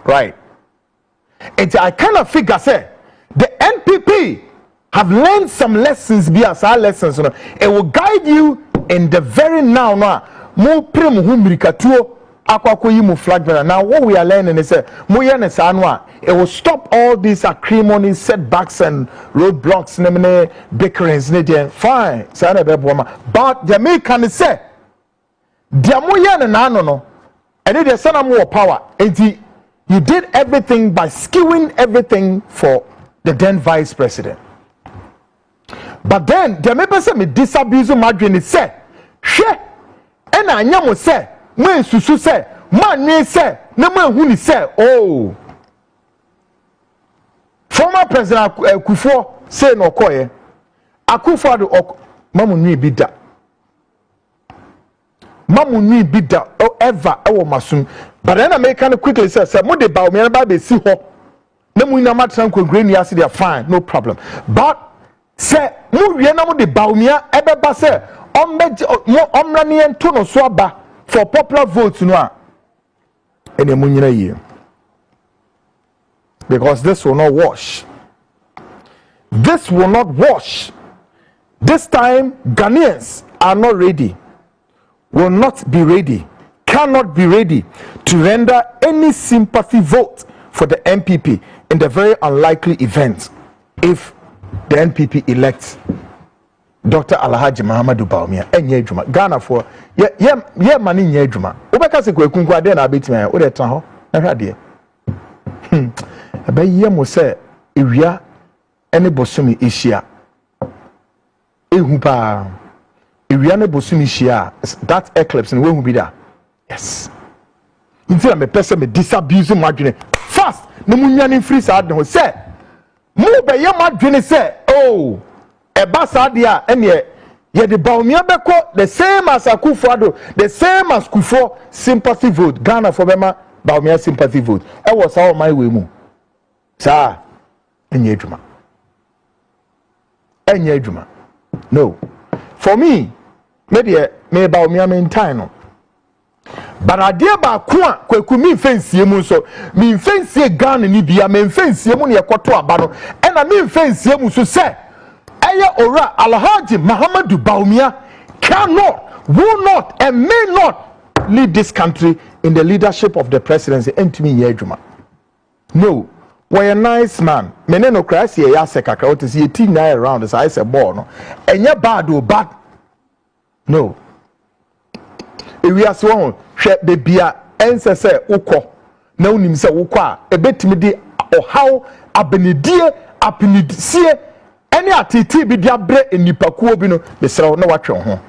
right? And I kind of figure say the NPP have learned some lessons, be as our lessons, it will guide you in the very now. Mo prim humrikatuo akwako yi mu flagbearer. Now what we are learning is it will stop all these acrimony, setbacks and roadblocks, bickerings, fine. But the American say and it is some more power. And you did everything by skewing everything for the then vice president. But then the member said me disabuse Madrid said, she and I nyamo say, when susu say, man say, no man who say, oh. Former President Akufo say no koye. Akufo do mamu nwi bida. Mamu nwi bida ever ewo masum. But then American quickly says, mo de ba o me ba be si ho. Na mu na matran ko green ya se they fine, no problem. But say mu wie na mo de ba o me ebe ba say omra ne ento no so aba for popular votes no a ene mu nyina yi. Because this will not wash. This will not wash. This time Ghanaians are not ready. Will not be ready. Cannot be ready to render any sympathy vote for the NPP in the very unlikely event if the NPP elects Dr. Alhaji Muhammadu Bawumia. Enye adwuma Ghana for ye mani nye adwuma. Obeka se Kwaku Annan na abetima o de tan ho na hwa de. Abaye mo se ewia ene bosumi ehia. Ehu pa ewia ne bosumi ehia that eclipse no wehu bi da. Yes. Until me person me disabuse madwene fast na munwane free sad no say mu be ye madwene say oh eba sad ya ene ye de Bawumia beko the same as Akufo-Addo, the same as Kufo sympathy vote Ghana for bema Bawumia sympathy vote e was how my way mu sa enye adwuma no for me me Bawumia maintain no. But I dear ba Kwaku mi fancy mu so mi fancy Ghana ni bia me fancy mu ne ekoto aba no e na mi fancy mu so say eye ora Alhaji Muhammadu Bawumia cannot, will not and may not lead this country in the leadership of the presidency entimi ye adwuma. No, we a nice man. Me no cry see ya se kakra what is ye team na around as I say ball no enye bad o bad. No. We are so hwe be bia ense se ukọ na unim se ukọ a ebetimi di ohaw abenedie apinisie ene atiti bi dia bre enipakuo bi no besrew na watwe ho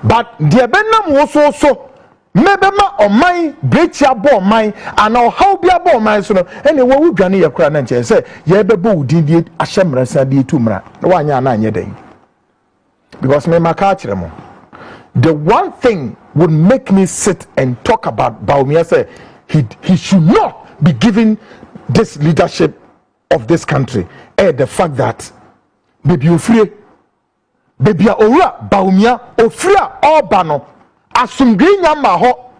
but de benam wo so mebema oman brechi abo oman ana ohaw bi abo oman so no ene wo wudwane ye kura na nche se ye bebo udindie ahyemrasa de etumra na wanya na anye den because me maka kire mo. The one thing would make me sit and talk about Bawumia say he should not be given this leadership of this country. The fact that baby ofre baby ora Bawumia ofre obano asumdwe nyama ho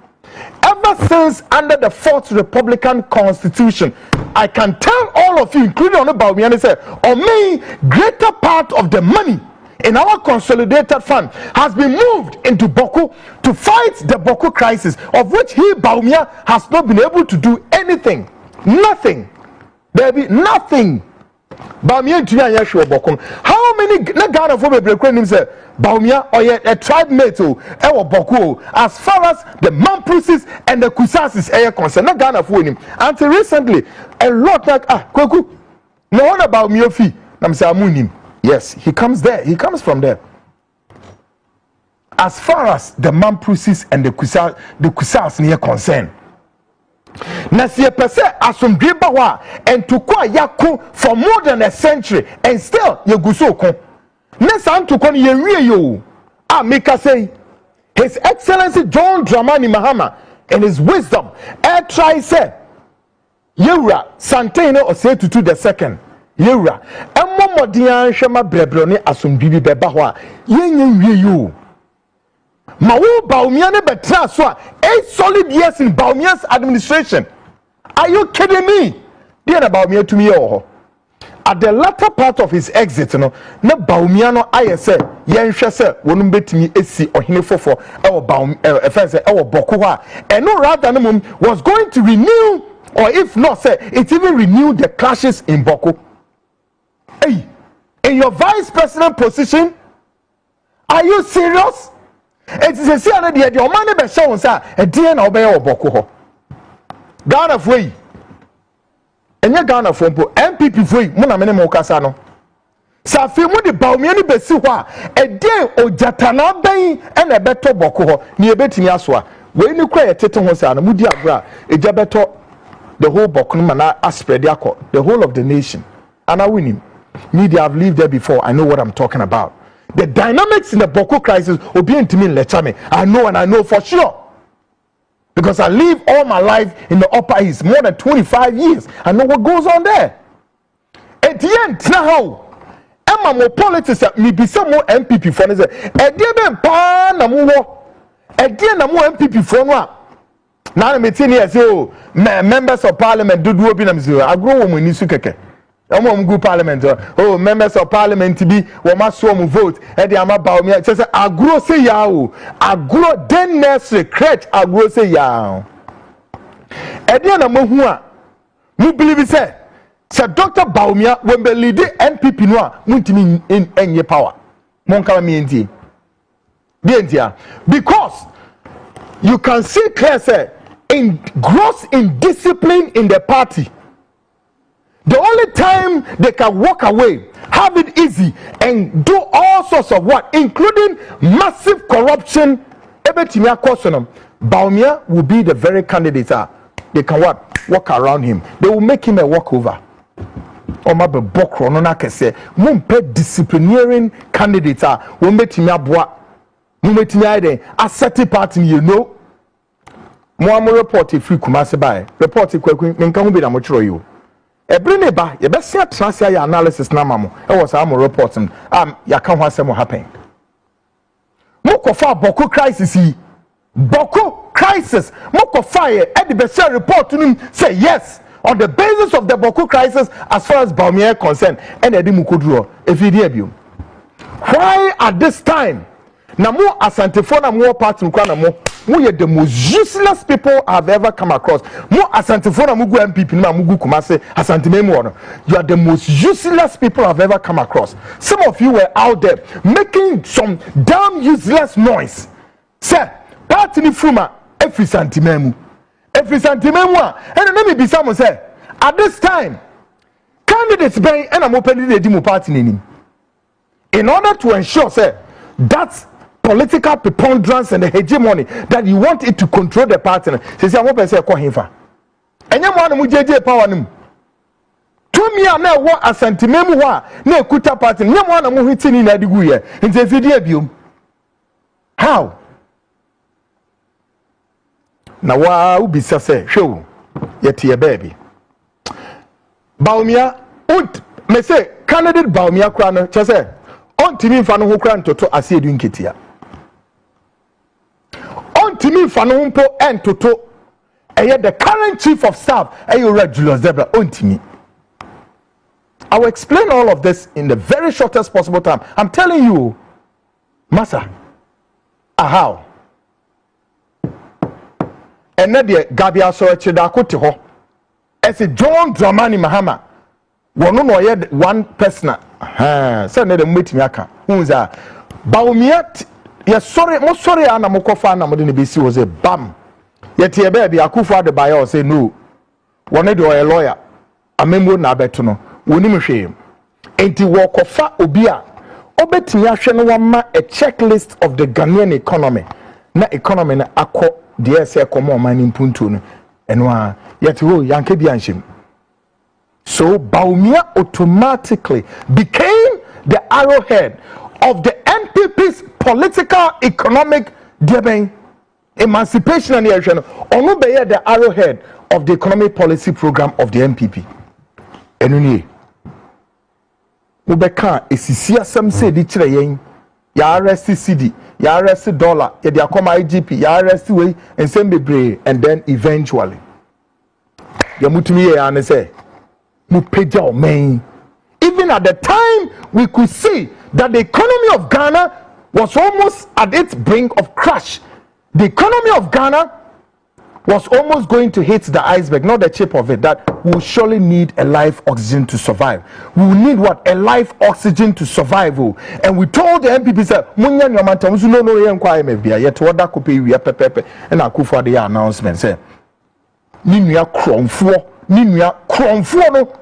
ever since under the 4th Republican Constitution. I can tell all of you, including on Bawumia, say on me greater part of the money in our consolidated fund has been moved into Boku to fight the Boku crisis, of which he, Bawumia, has not been able to do anything. Nothing. There be nothing. Bawumia to Yashua Boku. How many Ghana for me break him say Bawumia or yet a tribe mate or Boku as far as the Mampusis and the Kusasis are concerned? Not Ghana for him. Until recently, a lot like Kwaku. No one about Bawumia I'm saying him. Yes, he comes there. He comes from there. As far as the Mampusis and the Kusas near concern. Nasie pese asomdwe bawa and to kwa yako for more than a century and still yeguso ko. Nesa to kon yewie yo. Mika say His Excellency John Dramani Mahama and his wisdom try say Yura Santino Osetutu the second. Yura emomodian hwema brebro ne asomdwi beba ho a yenye yo ma wo Bawumia ne betra so a 8 solid years in Bawumia's administration Are you kidding me? Dear about me to me oh. At the latter part of his exit, no Baumiano I say, yen shase, won't bet me a see or hinefo our Baum offense our Bokuha, and no rather than was going to renew, or if not, say it even renewed the clashes in Boku. Hey, in your vice president position, are you serious? It is a serious idea. Your money be shown, sir, a dear no be or Bokuho. Ghana free. Enye Ghana for NPP free muna mene mo kasa no sa fe mu de baumia ni besi ho a eden ojatana ben e na beto boko ho ni ebetimi aso a we ni kwa yetete ho sa na mudi agura eja beto the whole boko no na aspread yakọ the whole of the nation and I win him. Media have lived there before. I know what I'm talking about. The dynamics in the Boko crisis obi ntimi lecture me. I know and I know for sure. Because I live all my life in the Upper East, more than 25 years. I know what goes on there. At the end, now, Emma more politics, me be some more NPP for this. At the end, pa na more. At the end, more NPP for no. Now I'm saying yes, oh, members of parliament do open them zero. I grow when you keke. I'm go parliament. Oh, members of parliament to be we must swim vote. And the ama ba me say I grow say ya o. I grow den nursery crèche I grow say ya. And the na mo hu a me believe say Dr. Baumia when be lead NPP no a muntimi enye power. Mon kala me enti. Be entia because you can see clear say in gross indiscipline in the party. The only time they can walk away, have it easy, and do all sorts of what, including massive corruption, Baumia will be the very candidate. They can what? Walk around him. They will make him a walkover. Oma be bokro no na kese. Mumpe disciplineering candidate. Will make him a boa. Mumpe him a certain party, you know. Mo report free Kumasi by report Kwaku Annan be na mo chiro you. Ebrine ba ye be sia transfer ya analysis na mamo e was am report ya kan ho asem happen. Mo kofa Boko crisis yi. Boko crisis mo kofa ye e de be share report nim say yes on the basis of the Boko crisis as far as Baumia concerned and edi mu koduro efidi abio. Why at this time na mo asantefo na mo part nkwa na mo are the most useless people I've ever come across. Mo asantefo na mugu NPP na mugu Kumase asantememu. You are the most useless people I've ever come across. Some of you were out there making some damn useless noise. Sir, party ni fuma every santimemu. Every santimemu and let me be someone say at this time candidates ben and I'm opening the demo party nim. In order to ensure say that political preponderance and the hegemony that you want it to control the party. Say I'm open say call him fa. Enya mo anu jeje power nim. To me na wo asantememu ho a na ekuta party. Enya mo anu hitini na digu ye. Nti efidi abiom. How? Na wa ubisa say hwe yete ye baby. Baumia und me say candidate Baumia kra no che say on timi fa no ho kra ntoto ase edu nketia. Timi Fanumpo and Toto, the current chief of staff, Julius Zebra, Ontimi. I will explain all of this in the very shortest possible time. I'm telling you, Massa, how? And then the Gabia Sochidako, as a John Dramani Mahama, one person, send them meet me. Who is that? Baumiat. Yes, sorry, most sorry, Anna Mokofa, and BC was a bam. Yet, your baby, Akufa the buyer say no. One do a lawyer, a member Nabetono, winning shame. Ain't you walk of fat obia? Obetia one ma a checklist of the Ghanaian economy. Na economy na akko, dear say, come on, mining puntun, and one yet who Yankee Bianchim. So Baumia automatically became the arrowhead of the NPP's political, economic emancipation and election. Onu be the arrowhead of the economic policy program of the NPP. Enuni. Ubeka esisi asem se di kire yen. Ya arrest CD, ya arrest dollar, ya di akoma IGP, ya arrest way and send bebre and then eventually yamutumi ya ne say mu peja o men. Even at the time we could see that the economy of Ghana was almost at its brink of crash. The economy of Ghana was almost going to hit the iceberg, not the tip of it, that we will surely need a life oxygen to survive. We will need what? A life oxygen to survive. And we told the NPP, said, Munya Nyamanta, no, inquire me, yet what that could be, we are pepe, and I could for the announcement, say, Ninia Cromfo, no,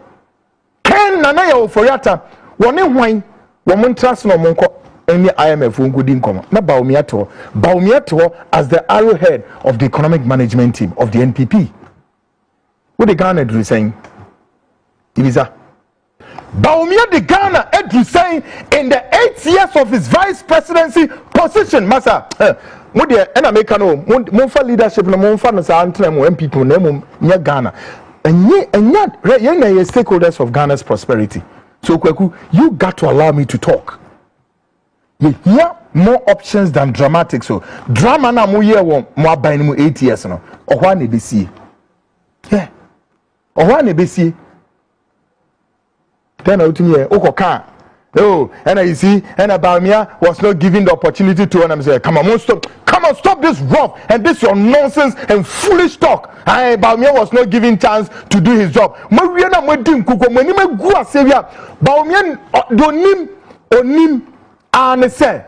Ken Nanaya Foriata, one wine, woman trust no monko. Any IMF won't go in common. Not Baumiato as the arrowhead of the economic management team of the NPP. What the Ghana do saying? Ibiza. Baumia the Ghana Edru saying in the 8 years of his vice presidency position, Massa. What the American Monfa leadership no Monfa no Santremo NPP no near Ghana. And yet stakeholders of Ghana's prosperity. So Kwaku, you got to allow me to talk. You hear more options than dramatics. So drama na mo year one more by 8 years no. Or why ne be see? Yeah. Or why ne be see? Then out to me, Okoka. Oh, and you see, and Baumia was not given the opportunity to, and I'm saying, come on, stop this rough and this your nonsense and foolish talk. Baumia was not given chance to do his job. Mariana Modim Kuko, when you go a savior, Baumia onim. And say,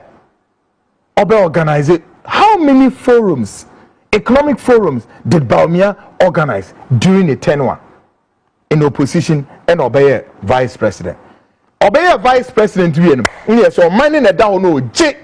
Obe organize it. How many forums, economic forums, did Baumia organize during the tenure in opposition and Obe vice president? Obe vice president, yes, so mining a down no J.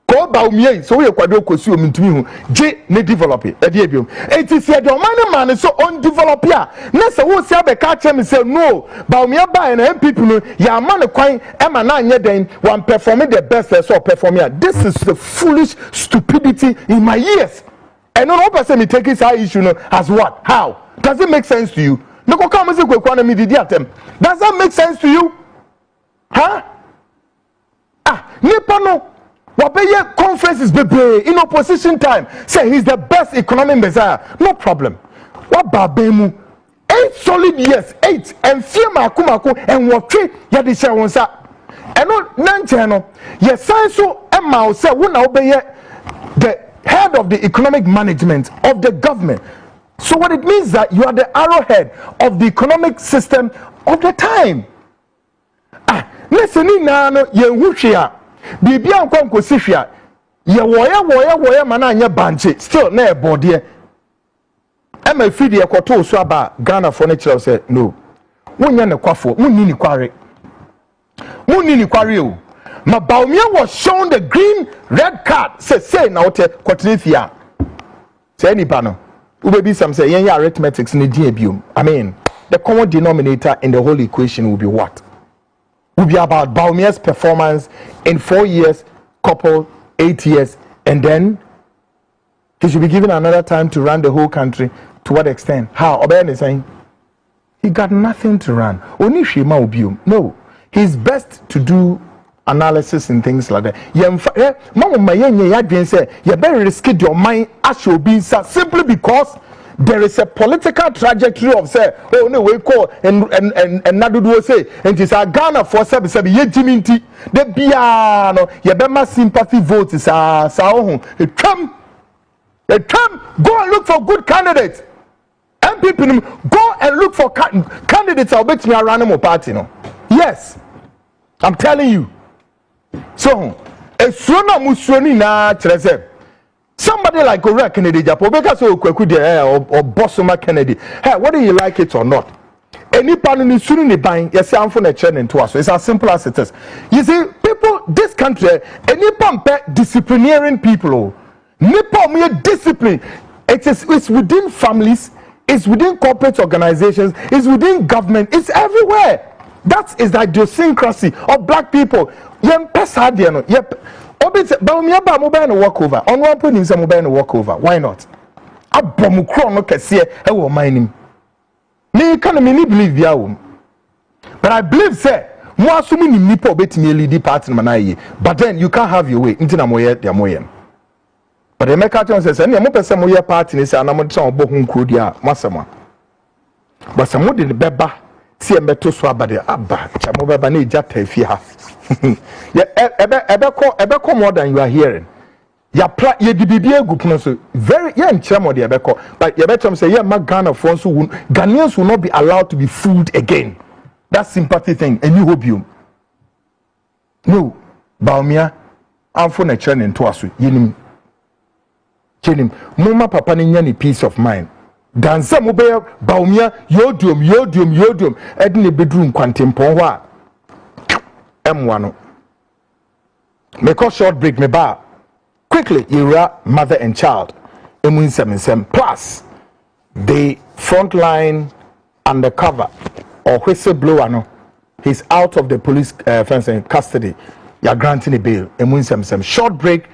Ko Baumia, so we kwado kosi o mintumi hu J ne develop it. It is said your man is so undeveloped here. Nessa wo se abeka chem say no Baumia buy na NPP no ya man kwan e ma na anye den one performing the best so perform here. This is the foolish stupidity in my ears. And no person me take this issue no as what? How? Does it make sense to you? No ko come say Kwaku na me didi atem. Does that make sense to you? Huh? Nipa no Wabeye conferences bebe in opposition time say he's the best economic messiah. No problem. Wababemu 8 solid years, 8 and fear makumako and what ya de share wonsa. And no nancheno ye sign so emma say wona obeye the head of the economic management of the government. So what it means that you are the arrowhead of the economic system of the time. Listen na no ye hwehwea Bibia nkwanko sihwea ye woya mana anya banche still na e bode ema fidi e koto so aba Ghana for natural say no wonya ne kwafo munni ni kware o ma Baumia was shown the green red card say na wote kwatrefia say anybody no ubebi some say yen arithmetics ni die biom. I mean the common denominator in the whole equation will be what? Will be about Baumia's performance in 4 years, couple 8 years, and then he should be given another time to run the whole country. To what extent? How? Obayan is saying he got nothing to run. Only Shima Obium. No, he's best to do analysis and things like that. You better risk your mind as you be simply because there is a political trajectory of say, oh no, we call and Nadudu say, and it's a Ghana for sebi ye jiminti the piano, ye bema sympathy votes is a Trump, go and look for good candidates. NPP go and look for candidates. I'll bet me a random party. No, yes, I'm telling you. So, a sona musoni na treze. Somebody like Kwaku Kennedy, Japobeka so Kwaku or Bossoma Kennedy. Hey, whether you like it or not, any panel is soon in buying. Yes, I'm from a churning to us. It's as simple as it is. You see, people, this country, any pump disciplining people. Nippon mere discipline. It's within families, it's within corporate organizations, it's within government, it's everywhere. That is the idiosyncrasy of black people. Yep. Baumia ba mobile no walk over. On one point in some mobile no walk over. Why not? Abomukro no kese e wo mining. Me can me believe ya wo. But I believe say mo asumi ni nipa obetimi lead party na na. But then you can't have your way. Ntina moye dia moye. But the make out say say na mo pese moye party ni say na mo tsan obo hu nkro dia masema. but some more the beba see embeto so abade aba chamo beba na ejata afie ha ebe more than you are hearing. Ye di bibia gu pono so very ye nkyere mo de ebeko but ye betom say ye ma Ghana for so Ghanaians will not be allowed to be fooled again. That sympathy thing and you hope you no baumia amfo na kyere ne nto aso yenim chenim mama papa ne nya ne peace of mind dansa mo be baumia yodium edne bedroom kwantempon ho a emwa no make a short break me ba quickly, Ira, mother and child, Emun 77 plus the frontline undercover or whistleblower. No, he's out of the police fence in custody. You're granting a bail. Emun 77. Short break.